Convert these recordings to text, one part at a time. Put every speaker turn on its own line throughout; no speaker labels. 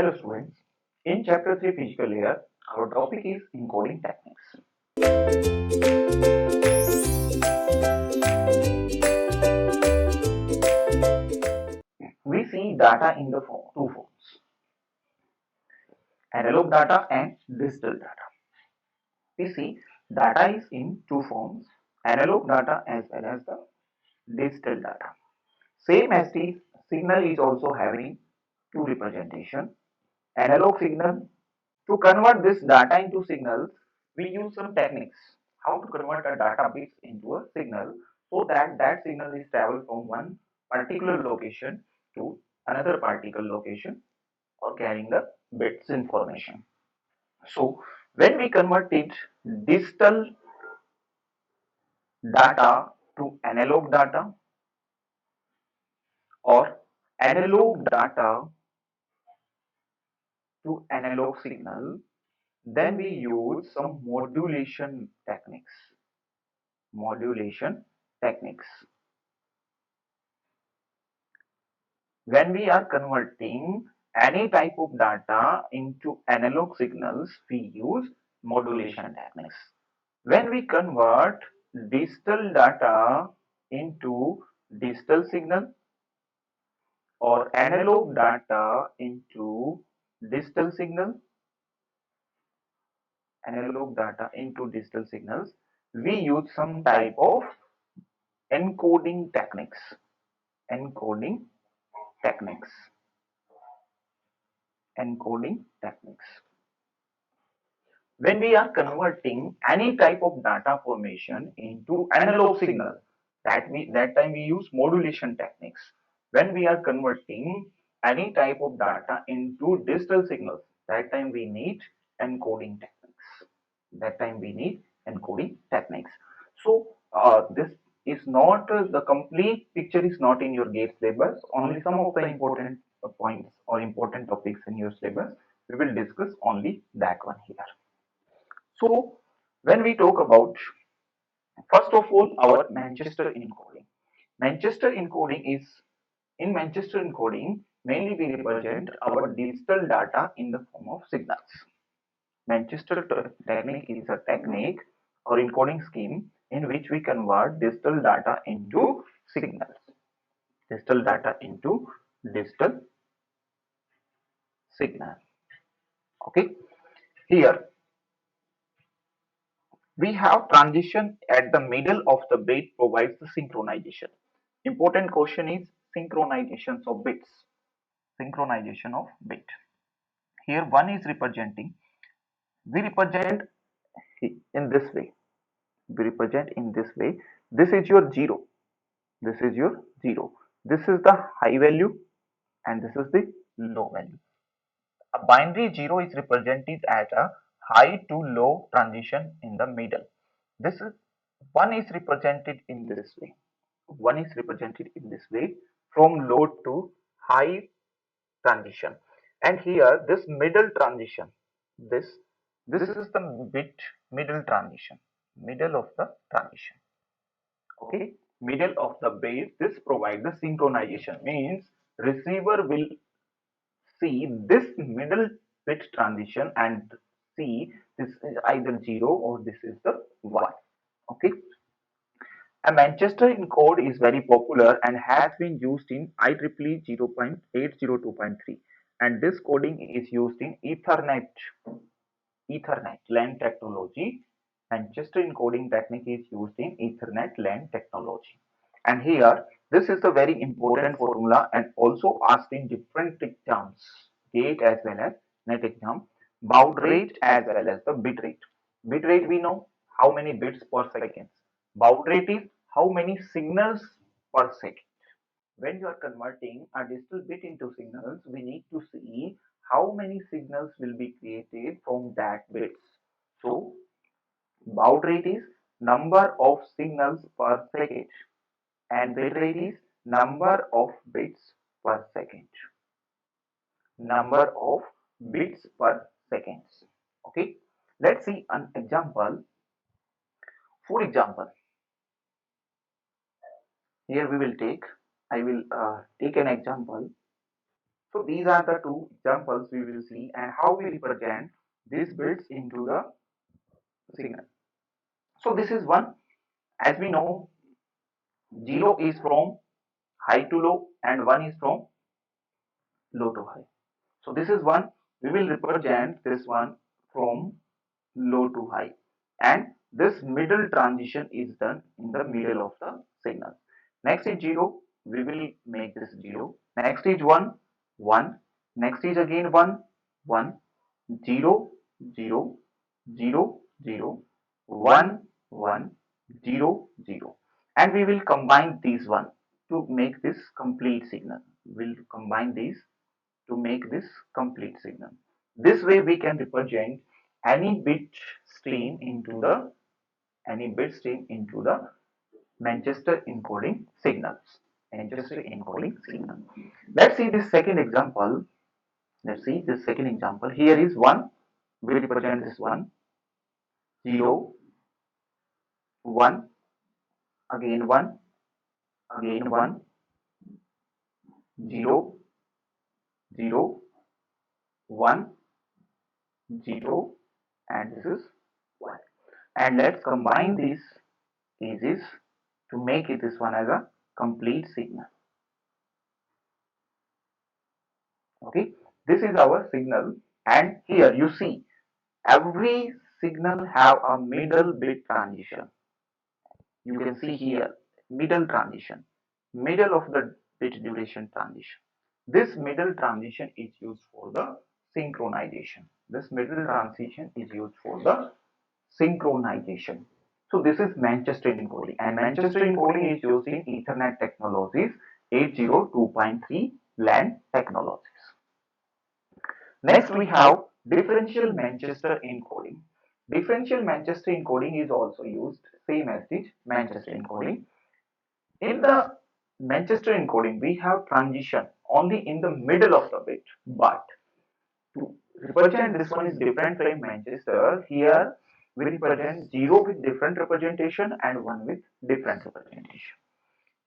Hello students, in chapter 3 physical layer, our topic is encoding techniques. We see data in the two forms, analog data and digital data. We see data is in two forms, analog data as well as the digital data. Same as the signal is also having two representation, analog signal. To convert this data into signals, we use some techniques. How to convert a data bits into a signal so that that signal is traveled from one particular location to another particular location or carrying the bits information. So when we convert it digital data to analog data or analog data to analog signal, then we use some modulation techniques. Modulation techniques. When we are converting any type of data into analog signals, we use modulation techniques. When we convert digital data into digital signal or analog data into digital signal, analog data into digital signals, we use some type of encoding techniques. Encoding techniques. Encoding techniques. When we are converting any type of data formation into analog signal, that time we use modulation techniques. When we are converting any type of data into digital signals, that time we need encoding techniques. That time we need encoding techniques. So this is not the complete picture is not in your GATE syllabus. Only some of the important points or important topics in your syllabus. We will discuss only that one here. So when we talk about, first of all, our Manchester encoding. Manchester encoding is, in Manchester encoding, mainly we represent our digital data in the form of signals. Manchester technique is a technique or encoding scheme in which we convert digital data into signals. Digital data into digital signal. Okay. Here we have transition at the middle of the bit provides the synchronization. Important question is synchronizations of bits. Synchronization of bit. Here one is representing. We represent in this way. We represent in this way. This is your 0. This is your 0. This is the high value and this is the low value. A binary 0 is represented as a high to low transition in the middle. This is 1 is represented in this way. 1 is represented in this way from low to high transition. And here this middle transition, this is the bit middle transition, middle of the transition. Okay, middle of the bit, this provides the synchronization, means receiver will see this middle bit transition and see this is either 0 or this is the 1. Okay. A Manchester encode is very popular and has been used in IEEE 0.802.3, and this coding is used in Ethernet LAN technology. Manchester encoding technique is used in Ethernet LAN technology. And here, this is a very important formula and also asked in different exams, GATE as well as NET exam, baud rate as well as the bit rate. Bit rate we know how many bits per second. Baud rate is how many signals per second. When you are converting a digital bit into signals, we need to see how many signals will be created from that bits. So, baud rate is number of signals per second and bit rate is number of bits per second. Number of bits per second. Okay, let's see an example. For example, here we will take, I will take an example. So these are the two examples we will see and how we represent these bits into the signal. So this is one. As we know, 0 is from high to low and 1 is from low to high. So this is one. We will represent this one from low to high, and this middle transition is done in the middle of the signal. Next is 0. We will make this 0. Next is 1, 1. Next is again 1, 1, 0, 0, 0, 0, 1, 1, 0, 0. And we will combine these one to make this complete signal. We'll combine these to make this complete signal. This way we can represent any bit stream into the Manchester encoding signals. Manchester encoding signal. Let's see this second example. Let's see this second example. Here is 1. We represent this 1, 0, 1, again 1, again 1, 0, 0, 1, 0, and this is 1. And let's combine these cases to make it this one as a complete signal. Okay, this is our signal, and here you see every signal have a middle bit transition. You can see here middle transition, middle of the bit duration transition. This middle transition is used for the synchronization. This middle transition is used for the synchronization. So this is Manchester encoding, and Manchester encoding is used in Ethernet technologies, 802.3 LAN technologies. Next we have differential Manchester encoding. Differential Manchester encoding is also used, same as the Manchester encoding. In the Manchester encoding, we have transition only in the middle of the bit, but to represent this one is different from Manchester. Here we represent 0 with different representation and 1 with different representation.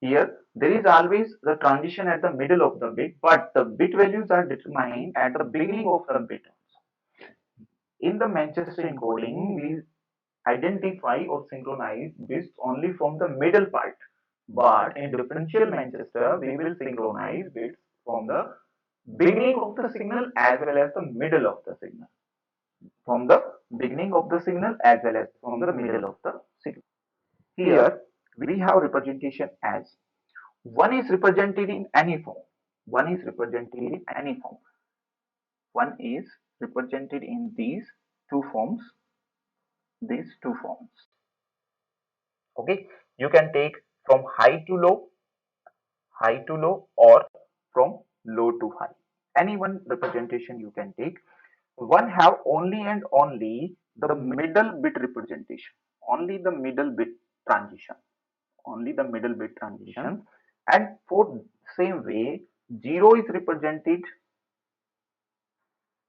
Here there is always the transition at the middle of the bit, but the bit values are determined at the beginning of the bit. In the Manchester encoding, we identify or synchronize bits only from the middle part, but in differential Manchester, we will synchronize bits from the beginning of the signal as well as the middle of the signal. From the beginning of the signal as well as from the middle of the signal. Here we have representation as 1 is represented in any form. 1 is represented in any form. 1 is represented in these two forms. These two forms. Okay, you can take from high to low, or from low to high. Any one representation you can take. One have only and only the middle bit representation, only the middle bit transition, and for same way 0 is represented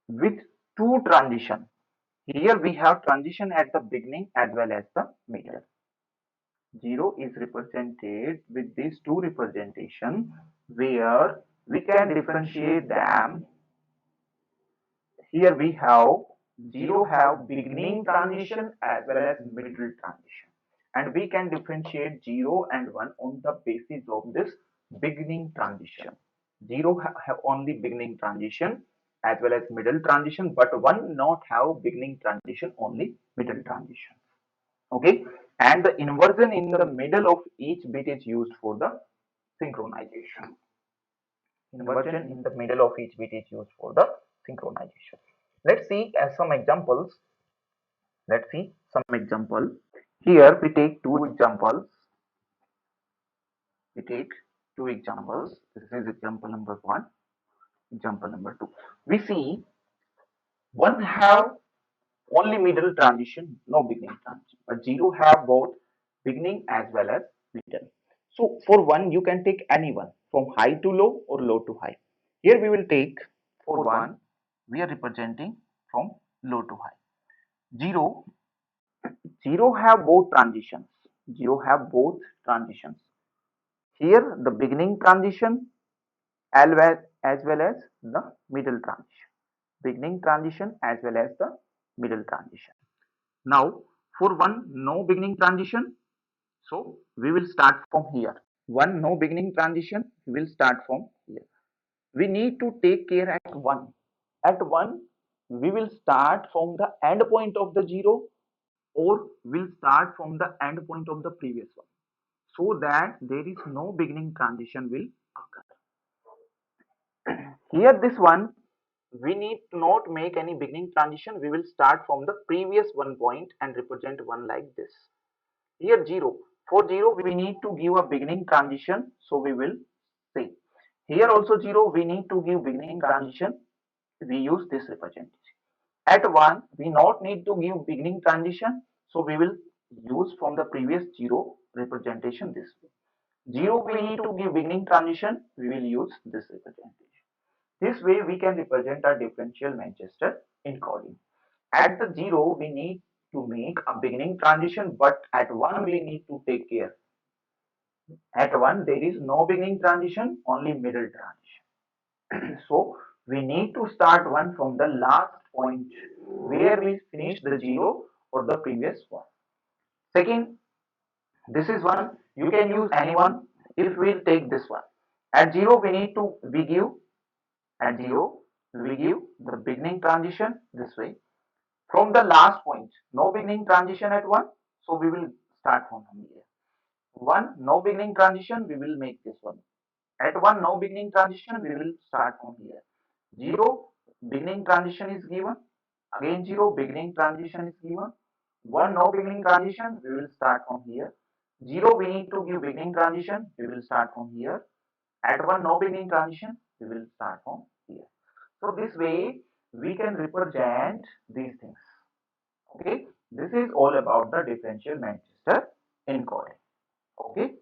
with two transition. Here we have transition at the beginning as well as the middle. 0 is represented with these two representation where we can differentiate them. Here we have 0 have beginning transition as well as middle transition, and we can differentiate 0 and 1 on the basis of this beginning transition. 0 have only beginning transition as well as middle transition, but 1 not have beginning transition, only middle transition. Okay, and the inversion in the middle of each bit is used for the synchronization. Inversion in the middle of each bit is used for the synchronization. Let's see some examples. Here we take two examples. This is example number 1, example number 2. We see 1 have only middle transition, no beginning transition, but 0 have both beginning as well as middle. So for 1 you can take any one from high to low or low to high. Here we will take for 1 we are representing from low to high. 0 have both transitions. Here the beginning transition as as well as the middle transition. Beginning transition as well as the middle transition. Now for one no beginning transition, so we will start from here. One no beginning transition, we will start from here. We need to take care at 1. At 1, we will start from the end point of the 0, or will start from the end point of the previous one, so that there is no beginning transition will occur. Here this one, we need to not make any beginning transition. We will start from the previous one point and represent 1 like this. Here 0. For 0, we need to give a beginning transition, so we will say. Here also 0, we need to give beginning transition. We use this representation. At 1, we not need to give beginning transition, so we will use from the previous 0 representation this way. 0, we need to give beginning transition, we will use this representation. This way we can represent our differential Manchester encoding. At the 0, we need to make a beginning transition, but at 1 we need to take care. At 1 there is no beginning transition, only middle transition. So we need to start 1 from the last point where we finish the 0 or the previous one. Second, this is one, you can use anyone. If we'll take this one, at 0 we give the beginning transition this way. From the last point, no beginning transition at 1, so we will start from here. 1 no beginning transition, we will make this one. At 1 no beginning transition, we will start from here. 0 beginning transition is given, again 0 beginning transition is given. 1 no beginning transition, we will start from here. 0 we need to give beginning transition, we will start from here. At 1 no beginning transition, we will start from here. So this way we can represent these things. Okay, this is all about the differential Manchester encoding. Okay,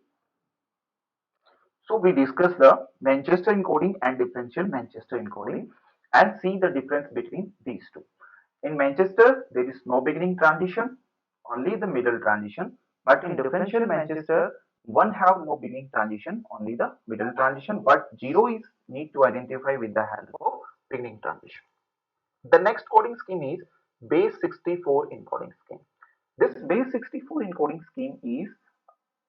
so we discuss the Manchester encoding and differential Manchester encoding and see the difference between these two. In Manchester, there is no beginning transition, only the middle transition. But in differential Manchester, one have no beginning transition, only the middle transition. But 0 is need to identify with the help of beginning transition. The next coding scheme is base 64 encoding scheme. This base 64 encoding scheme is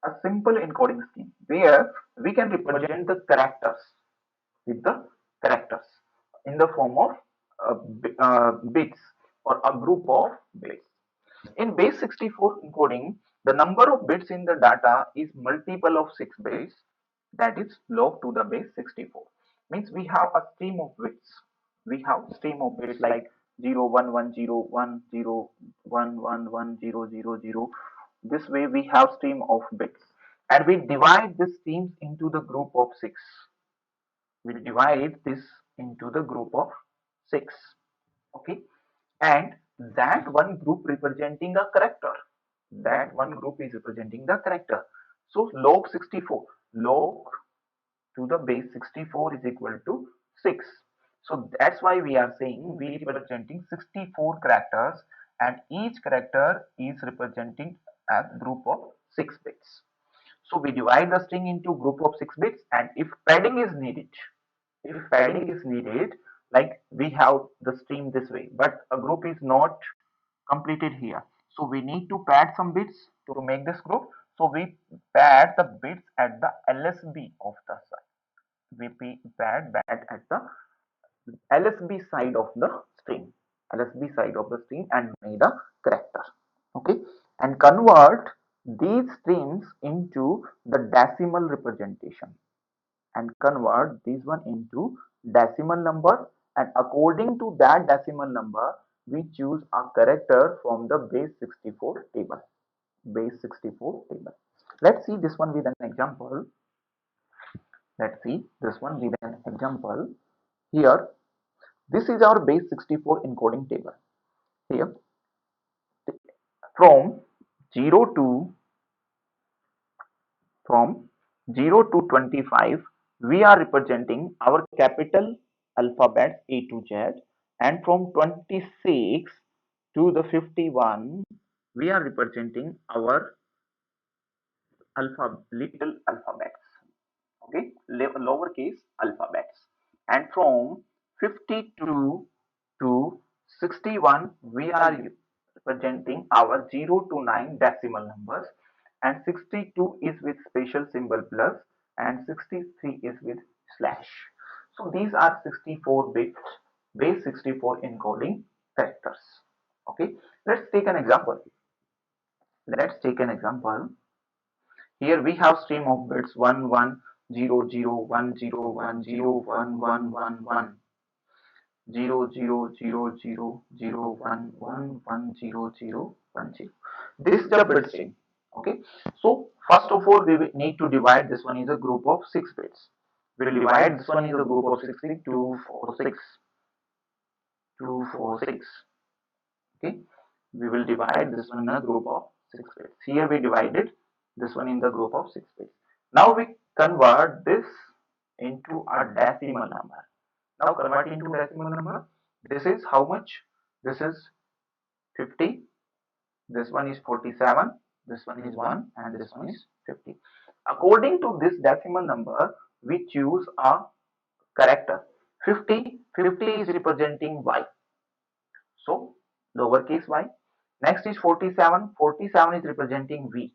a simple encoding scheme where we can represent the characters with the characters in the form of bits or a group of bits. In base 64 encoding, the number of bits in the data is multiple of 6 bits, that is log to the base 64. Means we have a stream of bits. We have stream of bits like 0 1 1 0 1 0 1 1 1 0 0 0. This way we have stream of bits, and we divide this streams into the group of 6. We divide this into the group of 6. Okay, and that one group representing a character. That one group is representing the character. So log 64, log to the base 64 is equal to 6. So that's why we are saying we are representing 64 characters, and each character is representing a group of 6 bits. So we divide the string into group of 6 bits, and if padding is needed, like we have the stream this way, but a group is not completed here. So we need to pad some bits to make this group. So we pad the bits at the LSB of the side. We pad at the LSB side of the string. LSB side of the string and made a character. Okay, and convert these strings into the decimal representation, and convert this one into decimal number, and according to that decimal number we choose a character from the base 64 table. Base 64 table. Let's see this one with an example. Here this is our base 64 encoding table. Here from 0 to 25, we are representing our capital alphabets A to Z, and from 26 to the 51, we are representing our little alphabets. Okay, lowercase alphabets. and from 52 to 61 we are representing our 0 to 9 decimal numbers, and 62 is with special symbol plus, and 63 is with slash. So these are 64 bits, base 64 encoding characters. Okay, let's take an example. Here we have stream of bits 1 1 0 0 1 0 1 0 1 1 1 1 0 0 0 0 0 1 1 1 0 0 1 0. This is the bit string. Okay, so first of all we will need to divide this one is a group of 6 bits. We will divide this one is a group of 60 2 4 6 2 4 6. Okay, we will divide this one in a group of 6 bits. Here we divided this one in the group of 6 bits. Now we convert this into a decimal number. Now convert into decimal number. This is how much? This is 50. This one is 47. This one is 1 and this one is 50. According to this decimal number, we choose a character. 50 is representing Y. So lowercase y. Next is 47. 47 is representing V.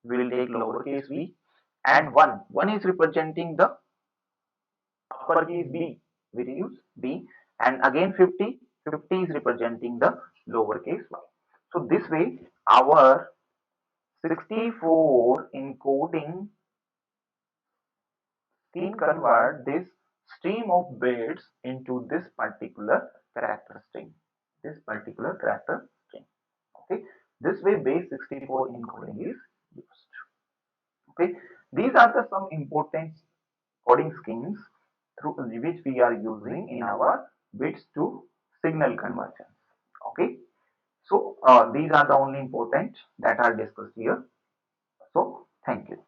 We will take lowercase v. And 1 is representing the uppercase B. We will use B. And again 50 is representing the lowercase y. So this way our 64 encoding can convert this stream of bits into this particular character string. Okay, this way base 64 encoding is used. Okay, these are the some important coding schemes through which we are using in our bits to signal conversion. Okay, so these are the only important that are discussed here. So thank you.